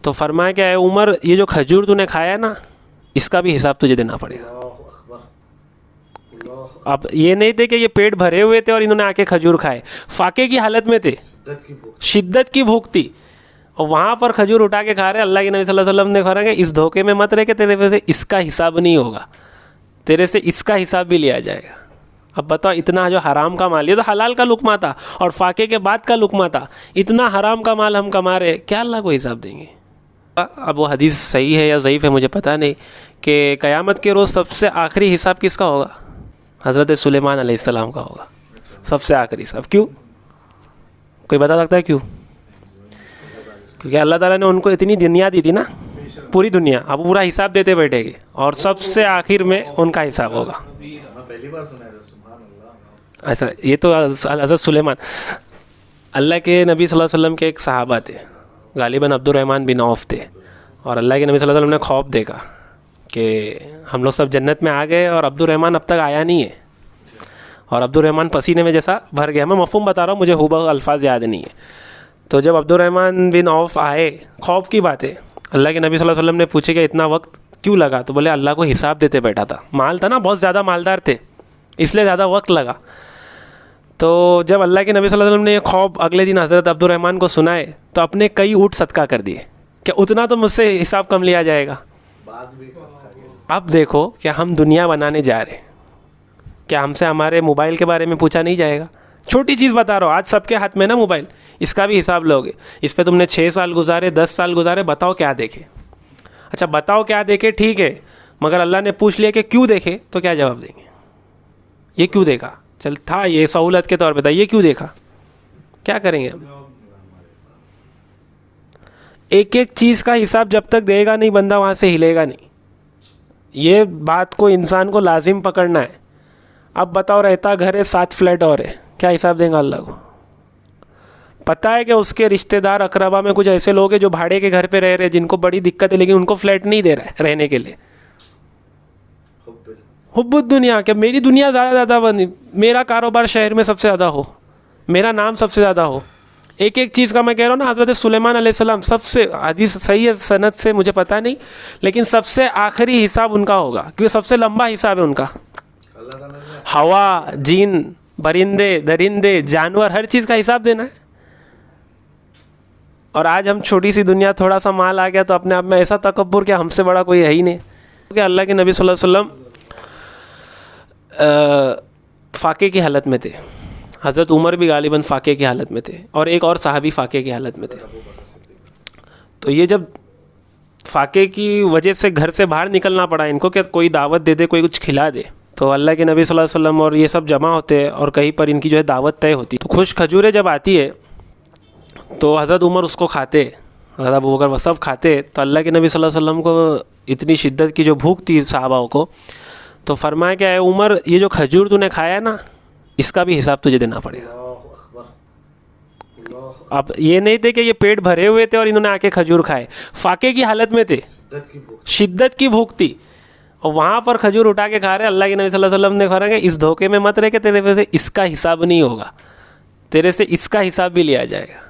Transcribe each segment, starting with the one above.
تو فرمایا کہ اے عمر یہ جو کھجور تو نے کھایا نا اس کا بھی حساب تجھے دینا پڑے گا. اب یہ نہیں تھے کہ یہ پیٹ بھرے ہوئے تھے اور انہوں نے آ کے کھجور کھائے, فاقے کی حالت میں تھے, شدت کی بھوک تھی, اور وہاں پر کھجور اٹھا کے کھا رہے. اللہ کے نبی صلی اللہ علیہ وسلم نے کہا کہ اس دھوکے میں مت رہے کہ تیرے سے اس کا حساب نہیں ہوگا, تیرے سے اس کا حساب بھی لیا جائے گا. اب بتاؤ اتنا جو حرام کا مال, یہ تو حلال کا لقمہ تھا اور فاقے کے بعد کا لقمہ تھا, اتنا حرام کا مال ہم کما رہے, کیا اللہ کو حساب دیں گے؟ اب وہ حدیث صحیح ہے یا ضعیف ہے مجھے پتہ نہیں, کہ قیامت کے روز سب سے آخری حساب کس کا ہوگا؟ حضرت سلیمان علیہ السلام کا ہوگا سب سے آخری حساب. کیوں؟ کوئی بتا سکتا ہے کیوں؟ کیونکہ اللہ تعالیٰ نے ان کو اتنی دنیا دی تھی نا, پوری دنیا, اب پورا حساب دیتے بیٹھے گے اور سب سے آخر میں ان کا حساب ہوگا. ایسا یہ تو حضرت سلیمان, اللہ کے نبی صلی اللہ علیہ وسلم کے ایک صحابہ تھے, غالباً عبد الرحمن بن عوف تھے, اور اللہ کے نبی صلی اللہ علیہ وسلم نے خواب دیکھا کہ ہم لوگ سب جنت میں آ گئے اور عبد الرحمن اب تک آیا نہیں ہے, اور عبد الرحمن پسینے میں جیسا بھر گیا. میں مفہوم بتا رہا ہوں, مجھے ہو الفاظ یاد نہیں ہے. تو جب عبد الرحمن بن عوف آئے, خواب کی بات ہے, اللہ کے نبی صلی اللہ علیہ وسلم نے پوچھے کہ اتنا وقت کیوں لگا؟ تو بولے اللہ کو حساب دیتے بیٹھا تھا, مال تھا نا, بہت زیادہ مالدار تھے, اس لیے زیادہ وقت لگا. تو جب اللہ کے نبی صلی اللہ علیہ وسلم نے یہ خواب اگلے دن حضرت عبد الرحمن کو سنائے تو اپنے کئی اونٹ صدقہ کر دیے کہ اتنا تو مجھ سے حساب کم لیا جائے گا. اب دیکھو کہ ہم دنیا بنانے جا رہے ہیں, کیا ہم سے ہمارے موبائل کے بارے میں پوچھا نہیں جائے گا؟ چھوٹی چیز بتا رہا ہوں, آج سب کے ہاتھ میں نا موبائل, اس کا بھی حساب لوگے. اس پہ تم نے 6 سال گزارے, 10 سال گزارے, بتاؤ کیا دیکھے؟ اچھا بتاؤ کیا دیکھے, ٹھیک ہے, مگر اللہ نے پوچھ لیا کہ کیوں دیکھے, تو کیا جواب دیں گے؟ یہ کیوں دیکھا؟ چل تھا یہ سہولت کے طور پہ تھا, یہ کیوں دیکھا؟ کیا کریں گے ہم؟ ایک ایک چیز کا حساب جب تک دے گا نہیں بندہ وہاں سے ہلے گا نہیں. یہ بات کو انسان کو لازم پکڑنا ہے. اب بتاؤ رہتا گھر ہے 7 فلیٹ اور ہے, کیا حساب دیں گا اللہ کو؟ پتہ ہے کہ اس کے رشتہ دار اقربا میں کچھ ایسے لوگ ہیں جو بھاڑے کے گھر پہ رہ رہے, جن کو بڑی دقت ہے, لیکن ان کو فلیٹ نہیں دے رہا ہے رہنے کے لیے. حب الدنیا, کہ میری دنیا زیادہ بنی, میرا کاروبار شہر میں سب سے زیادہ ہو, میرا نام سب سے زیادہ ہو. ایک ایک چیز کا میں کہہ رہا ہوں نا, حضرت سلیمان علیہ السلام سب سے, حدیث صحیح ہے سند سے مجھے پتہ نہیں, لیکن سب سے آخری حساب ان کا ہوگا, کیونکہ سب سے لمبا حساب ہے ان کا. ہوا, جن, پرندے, درندے, جانور, ہر چیز کا حساب دینا ہے. اور آج ہم چھوٹی سی دنیا, تھوڑا سا مال آ گیا تو اپنے آپ میں ایسا تکبر کہ ہم سے بڑا کوئی ہے ہی نہیں. کیونکہ اللہ کے نبی صلی اللہ علیہ وسلم فاقے کی حالت میں تھے, حضرت عمر بھی غالباً فاقے کی حالت میں تھے, اور ایک اور صحابی فاقے کی حالت میں تھے. تو یہ جب فاقے کی وجہ سے گھر سے باہر نکلنا پڑا ان کو کہ کوئی دعوت دے دے, کوئی کچھ کھلا دے, تو اللہ کے نبی صلی اللہ علیہ وسلم اور یہ سب جمع ہوتے ہیں اور کہیں پر ان کی جو ہے دعوت طے ہوتی. تو خوش کھجوریں جب آتی ہے تو حضرت عمر اس کو کھاتے, حضرت ابوبکر وہ سب کھاتے. تو اللہ کے نبی صلی اللہ علیہ وسلم کو اتنی شدت کی جو بھوک تھی صحابہ کو, تو فرمایا کہ اے عمر یہ جو کھجور تو نے کھایا نا اس کا بھی حساب تجھے دینا پڑے گا. اب یہ نہیں تھے کہ یہ پیٹ بھرے ہوئے تھے اور انہوں نے آ کے کھجور کھائے, فاقے کی حالت میں تھے, شدت کی بھوک تھی, اور وہاں پر کھجور اٹھا کے کھا رہے. اللہ کے نبی صلی اللہ علیہ وسلم نے کہا کہ اس دھوکے میں مت رہے کہ تیرے سے اس کا حساب نہیں ہوگا, تیرے سے اس کا حساب بھی لیا جائے گا.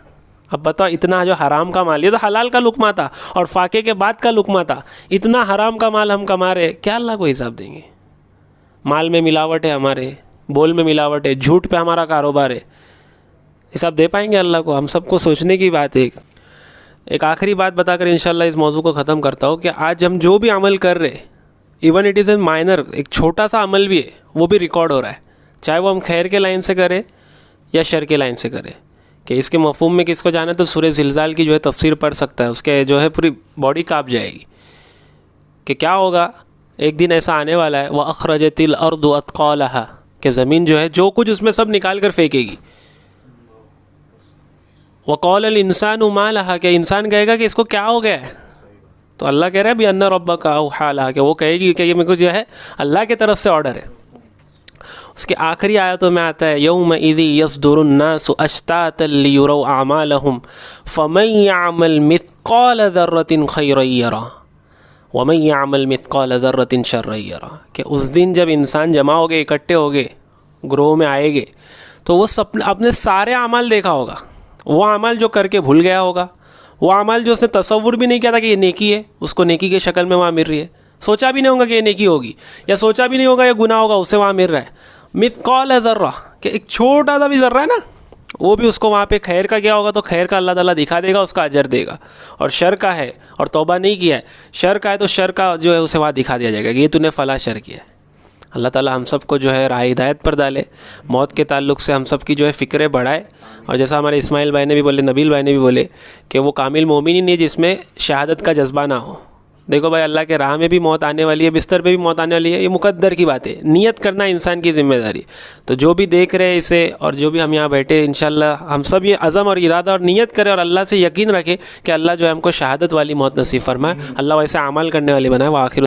اب بتاؤ اتنا جو حرام کا مال, یہ تو حلال کا لقمہ تھا اور فاقے کے بعد کا لقمہ تھا, اتنا حرام کا مال ہم کما رہے, کیا اللہ کو حساب دیں گے؟ مال میں ملاوٹ ہے, ہمارے بول میں ملاوٹ ہے, جھوٹ پہ ہمارا کاروبار ہے, حساب دے پائیں گے اللہ کو؟ ہم سب کو سوچنے کی بات ہے. ایک آخری بات بتا کر انشاءاللہ اس موضوع کو ختم کرتا ہوں کہ آج ہم جو بھی عمل کر رہے, even it is a minor, ایک چھوٹا سا عمل بھی ہے, وہ بھی ریکارڈ ہو رہا ہے, چاہے وہ ہم خیر کے لائن سے کریں یا شر کے لائن سے کریں. کہ اس کے مفہوم میں کس کو جانا ہے تو سورہ زلزال کی جو ہے تفسیر پڑھ سکتا ہے, اس کے جو ہے پوری باڈی کانپ جائے گی کہ کیا ہوگا. ایک دن ایسا آنے والا ہے, وَأَخْرَجَتِ الْأَرْضُ أَثْقَالَهَا, کہ زمین جو ہے جو کچھ اس میں سب نکال کر پھینکے گی. وَقَالَ الْإِنسَانُ مَا لَهَا, کہ انسان کہے گا کہ اس کو کیا ہو گیا ہے. تو اللہ کہہ رہا ہے بِأَنَّ رَبَّكَ أَوْحَىٰ لَهَا, کہ وہ کہے گی کہ یہ میرے کو جو ہے اللہ کی طرف سے آرڈر ہے. اس کی آخری آیتوں میں آتا ہے یومئذ یصدر الناس اشتاتا لیروا اعمالهم فمن يعمل مثقال ذرة خیرا یرہ ومن يعمل مثقال ذرة شرا یرہ, کہ اس دن جب انسان جمع ہو گئے, اکٹھے ہو گئے, گروہ میں آئے گے, تو وہ سب اپنے سارے اعمال دیکھا ہوگا, وہ عمل جو کر کے بھول گیا ہوگا, وہ اعمال جو اس نے تصور بھی نہیں کیا تھا کہ یہ نیکی ہے، اس کو نیکی کے شکل میں وہاں مل رہی ہے، سوچا بھی نہیں ہوگا کہ یہ نیکی ہوگی، یا سوچا بھی نہیں ہوگا یہ گناہ ہوگا، اسے وہاں مل رہا ہے۔ مثقال ذرہ، کہ ایک چھوٹا سا بھی ذرہ ہے نا، وہ بھی اس کو وہاں پہ خیر کا کیا ہوگا تو خیر کا اللہ تعالیٰ دکھا دے گا، اس کا اجر دے گا۔ اور شر کا ہے اور توبہ نہیں کیا ہے، شر کا ہے تو شر کا جو ہے اسے وہاں دکھا دیا جائے گا کہ یہ تو نے فلاں شر کیا ہے۔ اللہ تعالیٰ ہم سب کو جو ہے راہ ہدایت پر ڈالے، موت کے تعلق سے ہم سب کی جو ہے فکریں بڑھائے، اور جیسا ہمارے اسماعیل بھائی نے بھی بولے، نبیل بھائی نے بھی بولے کہ وہ کامل مومن ہی نہیں جس میں شہادت کا جذبہ نہ ہو۔ دیکھو بھائی، اللہ کے راہ میں بھی موت آنے والی ہے، بستر پہ بھی موت آنے والی ہے، یہ مقدر کی بات ہے، نیت کرنا انسان کی ذمہ داری۔ تو جو بھی دیکھ رہے ہیں اسے، اور جو بھی ہم یہاں بیٹھے، انشاءاللہ ہم سب یہ عزم اور ارادہ اور نیت کریں اور اللہ سے یقین رکھیں کہ اللہ جو ہے ہم کو شہادت والی موت نصیب فرمائے، اللہ ویسے عمل کرنے والی بنائے۔ وآخر